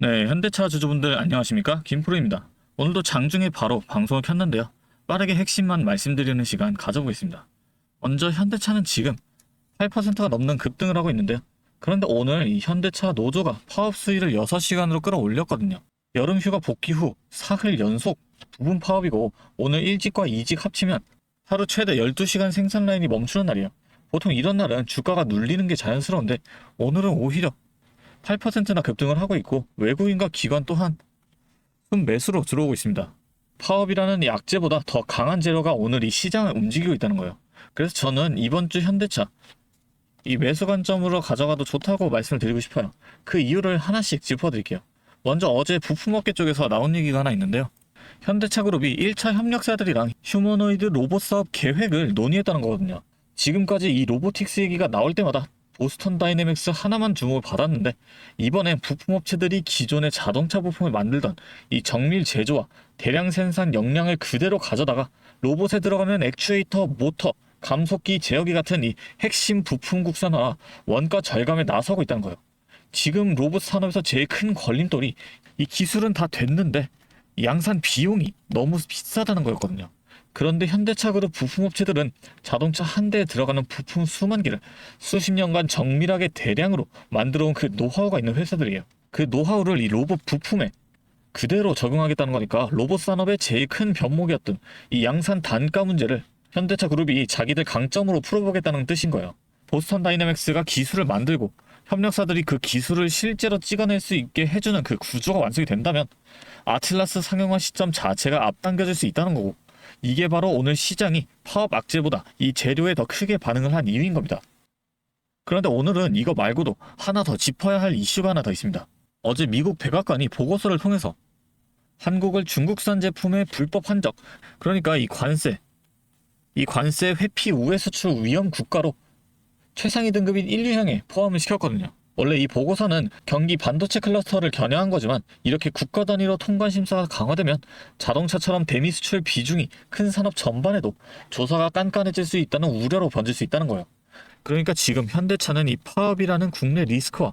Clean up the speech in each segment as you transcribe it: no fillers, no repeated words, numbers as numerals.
네, 현대차 주주분들 안녕하십니까? 김프로입니다. 오늘도 장중에 바로 방송을 켰는데요. 빠르게 핵심만 말씀드리는 시간 가져보겠습니다. 먼저 현대차는 지금 8%가 넘는 급등을 하고 있는데요. 그런데 오늘 이 현대차 노조가 파업 수위를 6시간으로 끌어올렸거든요. 여름 휴가 복귀 후 사흘 연속 부분 파업이고 오늘 일직과 이직 합치면 하루 최대 12시간 생산 라인이 멈추는 날이에요. 보통 이런 날은 주가가 눌리는 게 자연스러운데 오늘은 오히려 8%나 급등을 하고 있고 외국인과 기관 또한 순매수로 들어오고 있습니다. 파업이라는 약재보다 더 강한 재료가 오늘 이 시장을 움직이고 있다는 거예요. 그래서 저는 이번 주 현대차 이 매수 관점으로 가져가도 좋다고 말씀을 드리고 싶어요. 그 이유를 하나씩 짚어드릴게요. 먼저 어제 부품업계 쪽에서 나온 얘기가 하나 있는데요. 현대차 그룹이 1차 협력사들이랑 휴머노이드 로봇 사업 계획을 논의했다는 거거든요. 지금까지 이 로보틱스 얘기가 나올 때마다 보스턴 다이내믹스 하나만 주목을 받았는데 이번엔 부품업체들이 기존의 자동차 부품을 만들던 이 정밀 제조와 대량 생산 역량을 그대로 가져다가 로봇에 들어가는 액추에이터, 모터, 감속기, 제어기 같은 이 핵심 부품 국산화, 원가 절감에 나서고 있다는 거예요. 지금 로봇 산업에서 제일 큰 걸림돌이 이 기술은 다 됐는데 양산 비용이 너무 비싸다는 거였거든요. 그런데 현대차 그룹 부품업체들은 자동차 한 대에 들어가는 부품 수만 개를 수십 년간 정밀하게 대량으로 만들어온 그 노하우가 있는 회사들이에요. 그 노하우를 이 로봇 부품에 그대로 적용하겠다는 거니까 로봇 산업의 제일 큰 변목이었던 이 양산 단가 문제를 현대차 그룹이 자기들 강점으로 풀어보겠다는 뜻인 거예요. 보스턴 다이내믹스가 기술을 만들고 협력사들이 그 기술을 실제로 찍어낼 수 있게 해주는 그 구조가 완성이 된다면 아틀라스 상용화 시점 자체가 앞당겨질 수 있다는 거고, 이게 바로 오늘 시장이 파업 악재보다 이 재료에 더 크게 반응을 한 이유인 겁니다. 그런데 오늘은 이거 말고도 하나 더 짚어야 할 이슈가 하나 더 있습니다. 어제 미국 백악관이 보고서를 통해서 한국을 중국산 제품의 불법 한정, 그러니까 이 관세 회피 우회 수출 위험 국가로 최상위 등급인 1유형에 포함을 시켰거든요. 원래 이 보고서는 경기 반도체 클러스터를 겨냥한 거지만 이렇게 국가 단위로 통관 심사가 강화되면 자동차처럼 대미 수출 비중이 큰 산업 전반에도 조사가 깐깐해질 수 있다는 우려로 번질 수 있다는 거예요. 그러니까 지금 현대차는 이 파업이라는 국내 리스크와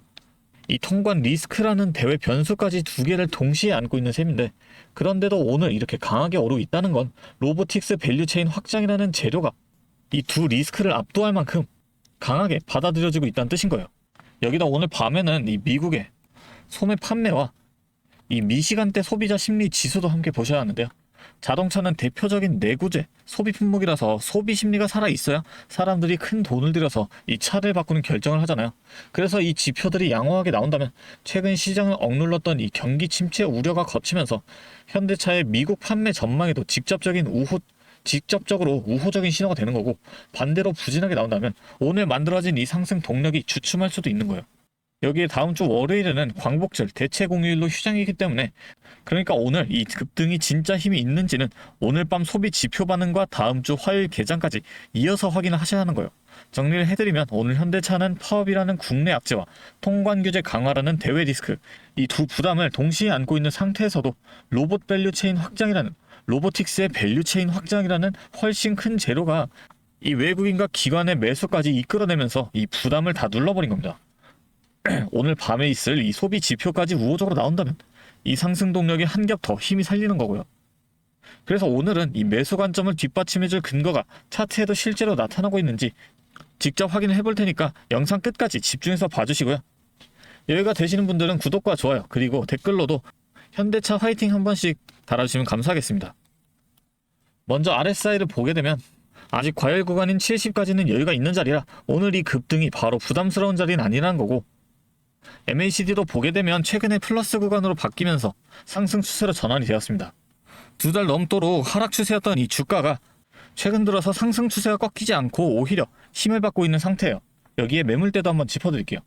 이 통관 리스크라는 대외 변수까지 두 개를 동시에 안고 있는 셈인데, 그런데도 오늘 이렇게 강하게 오르고 있다는 건 로보틱스 밸류체인 확장이라는 재료가 이 두 리스크를 압도할 만큼 강하게 받아들여지고 있다는 뜻인 거예요. 여기다 오늘 밤에는 이 미국의 소매 판매와 이 미시간대 소비자 심리 지수도 함께 보셔야 하는데요. 자동차는 대표적인 내구재 소비 품목이라서 소비 심리가 살아있어야 사람들이 큰 돈을 들여서 이 차를 바꾸는 결정을 하잖아요. 그래서 이 지표들이 양호하게 나온다면 최근 시장을 억눌렀던 이 경기 침체 우려가 걷히면서 현대차의 미국 판매 전망에도 직접적으로 우호적인 신호가 되는 거고, 반대로 부진하게 나온다면 오늘 만들어진 이 상승 동력이 주춤할 수도 있는 거예요. 여기에 다음 주 월요일에는 광복절 대체 공휴일로 휴장이기 때문에, 그러니까 오늘 이 급등이 진짜 힘이 있는지는 오늘 밤 소비 지표 반응과 다음 주 화요일 개장까지 이어서 확인을 하셔야 하는 거예요. 정리를 해드리면 오늘 현대차는 파업이라는 국내 악재와 통관 규제 강화라는 대외 리스크, 이 두 부담을 동시에 안고 있는 상태에서도 로봇 밸류체인 확장이라는 로보틱스의 밸류체인 확장이라는 훨씬 큰 재료가 이 외국인과 기관의 매수까지 이끌어내면서 이 부담을 다 눌러버린 겁니다. 오늘 밤에 있을 이 소비 지표까지 우호적으로 나온다면 이 상승 동력이 한 겹 더 힘이 살리는 거고요. 그래서 오늘은 이 매수 관점을 뒷받침해줄 근거가 차트에도 실제로 나타나고 있는지 직접 확인을 해볼 테니까 영상 끝까지 집중해서 봐주시고요. 여유가 되시는 분들은 구독과 좋아요, 그리고 댓글로도 현대차 화이팅 한 번씩 달아주시면 감사하겠습니다. 먼저 RSI를 보게 되면 아직 과열 구간인 70까지는 여유가 있는 자리라 오늘 이 급등이 바로 부담스러운 자리는 아니라는 거고, MACD도 보게 되면 최근에 플러스 구간으로 바뀌면서 상승 추세로 전환이 되었습니다. 두 달 넘도록 하락 추세였던 이 주가가 최근 들어서 상승 추세가 꺾이지 않고 오히려 힘을 받고 있는 상태예요. 여기에 매물대도 한번 짚어드릴게요.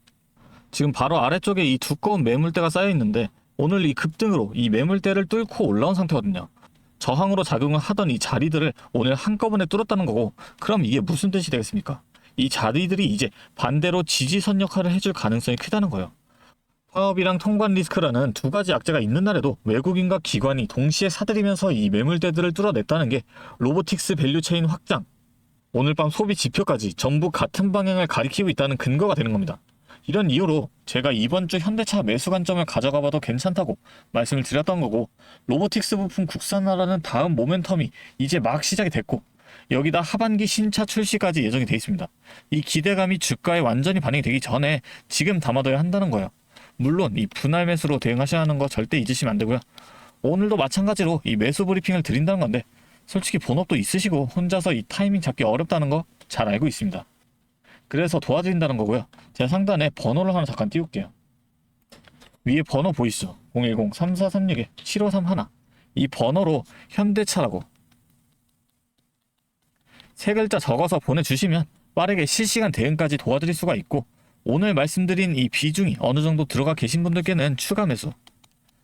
지금 바로 아래쪽에 이 두꺼운 매물대가 쌓여 있는데 오늘 이 급등으로 이 매물대를 뚫고 올라온 상태거든요. 저항으로 작용을 하던 이 자리들을 오늘 한꺼번에 뚫었다는 거고, 그럼 이게 무슨 뜻이 되겠습니까? 이 자리들이 이제 반대로 지지선 역할을 해줄 가능성이 크다는 거예요. 파업이랑 통관 리스크라는 두 가지 악재가 있는 날에도 외국인과 기관이 동시에 사들이면서 이 매물대들을 뚫어냈다는 게 로보틱스 밸류체인 확장, 오늘 밤 소비 지표까지 전부 같은 방향을 가리키고 있다는 근거가 되는 겁니다. 이런 이유로 제가 이번 주 현대차 매수 관점을 가져가 봐도 괜찮다고 말씀을 드렸던 거고, 로보틱스 부품 국산화라는 다음 모멘텀이 이제 막 시작이 됐고, 여기다 하반기 신차 출시까지 예정이 돼 있습니다. 이 기대감이 주가에 완전히 반영이 되기 전에 지금 담아둬야 한다는 거예요. 물론 이 분할 매수로 대응하셔야 하는 거 절대 잊으시면 안 되고요. 오늘도 마찬가지로 이 매수 브리핑을 드린다는 건데, 솔직히 본업도 있으시고 혼자서 이 타이밍 잡기 어렵다는 거 잘 알고 있습니다. 그래서 도와드린다는 거고요. 제가 상단에 번호를 하나 잠깐 띄울게요. 위에 번호 보이시죠? 010-3436-7531. 이 번호로 현대차라고 세 글자 적어서 보내주시면 빠르게 실시간 대응까지 도와드릴 수가 있고, 오늘 말씀드린 이 비중이 어느 정도 들어가 계신 분들께는 추가 매수,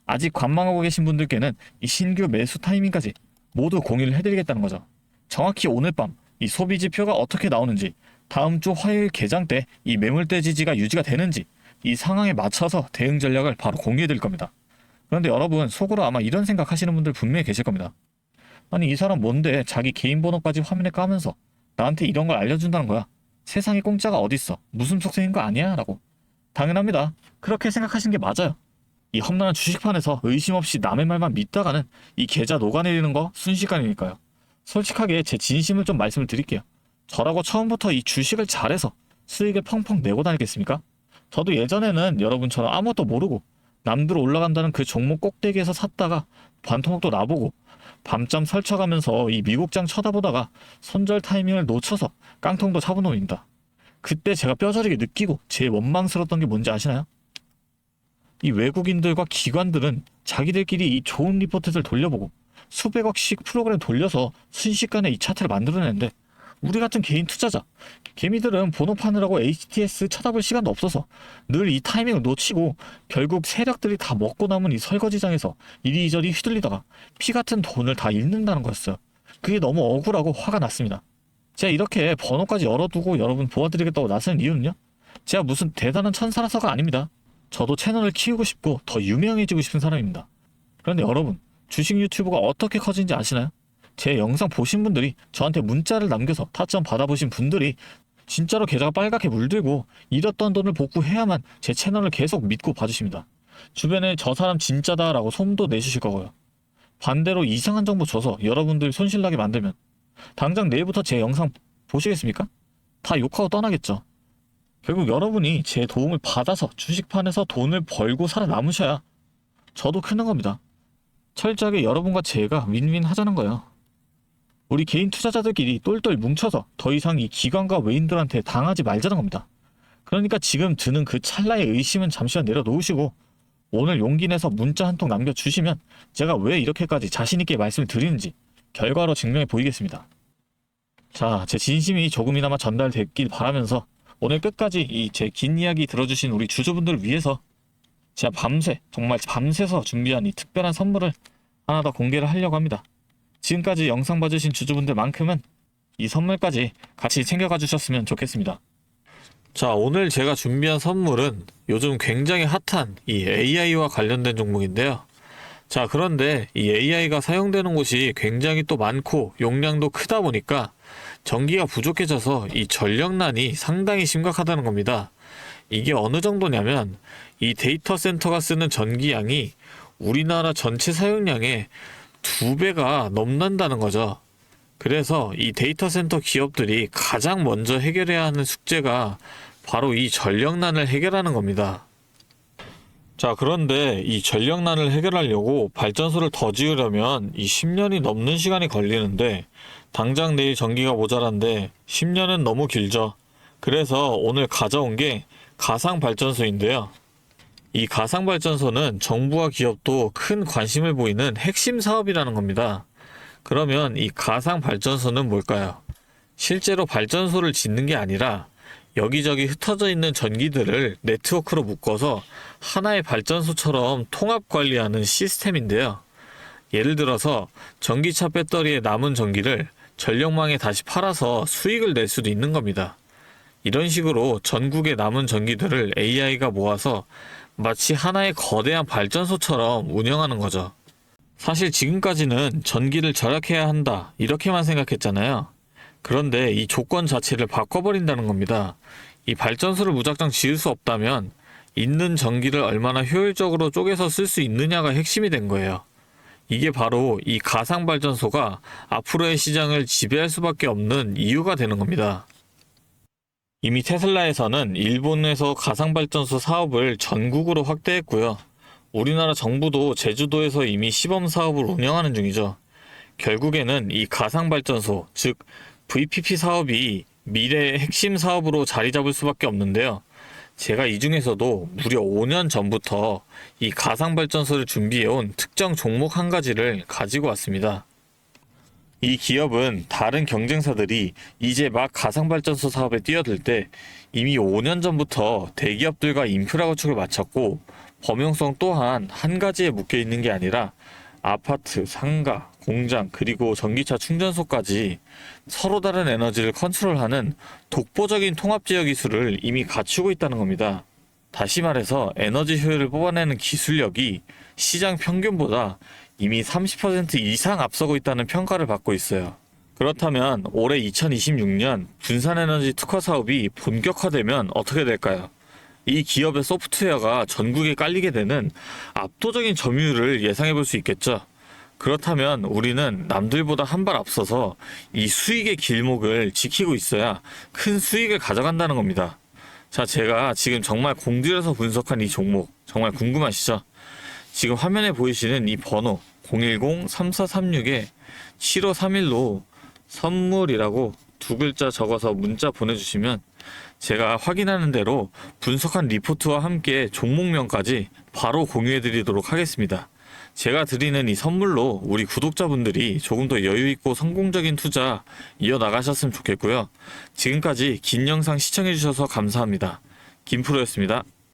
아직 관망하고 계신 분들께는 이 신규 매수 타이밍까지 모두 공유를 해드리겠다는 거죠. 정확히 오늘 밤 이 소비 지표가 어떻게 나오는지, 다음 주 화요일 개장 때 이 매물대 지지가 유지가 되는지, 이 상황에 맞춰서 대응 전략을 바로 공유해드릴 겁니다. 그런데 여러분, 속으로 아마 이런 생각 하시는 분들 분명히 계실 겁니다. 아니, 이 사람 뭔데 자기 개인 번호까지 화면에 까면서 나한테 이런 걸 알려준다는 거야. 세상에 공짜가 어딨어. 무슨 속셈인 거 아니야? 라고. 당연합니다. 그렇게 생각하신 게 맞아요. 이 험난한 주식판에서 의심 없이 남의 말만 믿다가는 이 계좌 녹아내리는 거 순식간이니까요. 솔직하게 제 진심을 좀 말씀을 드릴게요. 저라고 처음부터 이 주식을 잘해서 수익을 펑펑 내고 다니겠습니까? 저도 예전에는 여러분처럼 아무것도 모르고 남들 올라간다는 그 종목 꼭대기에서 샀다가 반토막도 나보고 밤잠 설쳐가면서 이 미국장 쳐다보다가 손절 타이밍을 놓쳐서 깡통도 차본 놈입니다. 그때 제가 뼈저리게 느끼고 제일 원망스러웠던 게 뭔지 아시나요? 이 외국인들과 기관들은 자기들끼리 이 좋은 리포트를 돌려보고 수백억씩 프로그램 돌려서 순식간에 이 차트를 만들어내는데, 우리 같은 개인 투자자, 개미들은 번호 파느라고 HTS 쳐다볼 시간도 없어서 늘 이 타이밍을 놓치고 결국 세력들이 다 먹고 남은 이 설거지장에서 이리저리 휘둘리다가 피 같은 돈을 다 잃는다는 거였어요. 그게 너무 억울하고 화가 났습니다. 제가 이렇게 번호까지 열어두고 여러분 도와드리겠다고 나서는 이유는요? 제가 무슨 대단한 천사라서가 아닙니다. 저도 채널을 키우고 싶고 더 유명해지고 싶은 사람입니다. 그런데 여러분, 주식 유튜브가 어떻게 커진지 아시나요? 제 영상 보신 분들이 저한테 문자를 남겨서 타점 받아보신 분들이 진짜로 계좌가 빨갛게 물들고 잃었던 돈을 복구해야만 제 채널을 계속 믿고 봐주십니다. 주변에 저 사람 진짜다 라고 소문도 내주실 거고요. 반대로 이상한 정보 줘서 여러분들 손실나게 만들면 당장 내일부터 제 영상 보시겠습니까? 다 욕하고 떠나겠죠. 결국 여러분이 제 도움을 받아서 주식판에서 돈을 벌고 살아남으셔야 저도 크는 겁니다. 철저하게 여러분과 제가 윈윈 하자는 거예요. 우리 개인 투자자들끼리 똘똘 뭉쳐서 더 이상 이 기관과 외인들한테 당하지 말자는 겁니다. 그러니까 지금 드는 그 찰나의 의심은 잠시만 내려놓으시고 오늘 용기 내서 문자 한 통 남겨주시면 제가 왜 이렇게까지 자신있게 말씀을 드리는지 결과로 증명해 보이겠습니다. 자, 제 진심이 조금이나마 전달됐길 바라면서 오늘 끝까지 이 제 긴 이야기 들어주신 우리 주주분들을 위해서 제가 밤새, 정말 밤새서 준비한 이 특별한 선물을 하나 더 공개를 하려고 합니다. 지금까지 영상 봐주신 주주분들만큼은 이 선물까지 같이 챙겨가 주셨으면 좋겠습니다. 자, 오늘 제가 준비한 선물은 요즘 굉장히 핫한 이 AI와 관련된 종목인데요. 자, 그런데 이 AI가 사용되는 곳이 굉장히 또 많고 용량도 크다 보니까 전기가 부족해져서 이 전력난이 상당히 심각하다는 겁니다. 이게 어느 정도냐면 이 데이터 센터가 쓰는 전기량이 우리나라 전체 사용량의 2배가 넘는다는 거죠. 그래서 이 데이터 센터 기업들이 가장 먼저 해결해야 하는 숙제가 바로 이 전력난을 해결하는 겁니다. 자, 그런데 이 전력난을 해결하려고 발전소를 더 지으려면 이 10년이 넘는 시간이 걸리는데 당장 내일 전기가 모자란데 10년은 너무 길죠. 그래서 오늘 가져온 게 가상발전소인데요. 이 가상발전소는 정부와 기업도 큰 관심을 보이는 핵심 사업이라는 겁니다. 그러면 이 가상발전소는 뭘까요? 실제로 발전소를 짓는 게 아니라 여기저기 흩어져 있는 전기들을 네트워크로 묶어서 하나의 발전소처럼 통합 관리하는 시스템인데요. 예를 들어서 전기차 배터리에 남은 전기를 전력망에 다시 팔아서 수익을 낼 수도 있는 겁니다. 이런 식으로 전국의 남은 전기들을 AI가 모아서 마치 하나의 거대한 발전소처럼 운영하는 거죠. 사실 지금까지는 전기를 절약해야 한다 이렇게만 생각했잖아요. 그런데 이 조건 자체를 바꿔버린다는 겁니다. 이 발전소를 무작정 지을 수 없다면 있는 전기를 얼마나 효율적으로 쪼개서 쓸 수 있느냐가 핵심이 된 거예요. 이게 바로 이 가상발전소가 앞으로의 시장을 지배할 수밖에 없는 이유가 되는 겁니다. 이미 테슬라에서는 일본에서 가상발전소 사업을 전국으로 확대했고요. 우리나라 정부도 제주도에서 이미 시범 사업을 운영하는 중이죠. 결국에는 이 가상발전소, 즉 VPP 사업이 미래의 핵심 사업으로 자리 잡을 수밖에 없는데요. 제가 이 중에서도 무려 5년 전부터 이 가상발전소를 준비해온 특정 종목 한 가지를 가지고 왔습니다. 이 기업은 다른 경쟁사들이 이제 막 가상발전소 사업에 뛰어들 때 이미 5년 전부터 대기업들과 인프라 구축을 마쳤고, 범용성 또한 한 가지에 묶여 있는 게 아니라 아파트, 상가, 공장, 그리고 전기차 충전소까지 서로 다른 에너지를 컨트롤하는 독보적인 통합제어 기술을 이미 갖추고 있다는 겁니다. 다시 말해서 에너지 효율을 뽑아내는 기술력이 시장 평균보다 이미 30% 이상 앞서고 있다는 평가를 받고 있어요. 그렇다면 올해 2026년 분산에너지 특화 사업이 본격화되면 어떻게 될까요? 이 기업의 소프트웨어가 전국에 깔리게 되는 압도적인 점유율을 예상해 볼 수 있겠죠. 그렇다면 우리는 남들보다 한 발 앞서서 이 수익의 길목을 지키고 있어야 큰 수익을 가져간다는 겁니다. 자, 제가 지금 정말 공들여서 분석한 이 종목 정말 궁금하시죠? 지금 화면에 보이시는 이 번호 010-3436-7531로 선물이라고 두 글자 적어서 문자 보내주시면 제가 확인하는 대로 분석한 리포트와 함께 종목명까지 바로 공유해 드리도록 하겠습니다. 제가 드리는 이 선물로 우리 구독자분들이 조금 더 여유있고 성공적인 투자 이어나가셨으면 좋겠고요. 지금까지 긴 영상 시청해 주셔서 감사합니다. 김프로였습니다.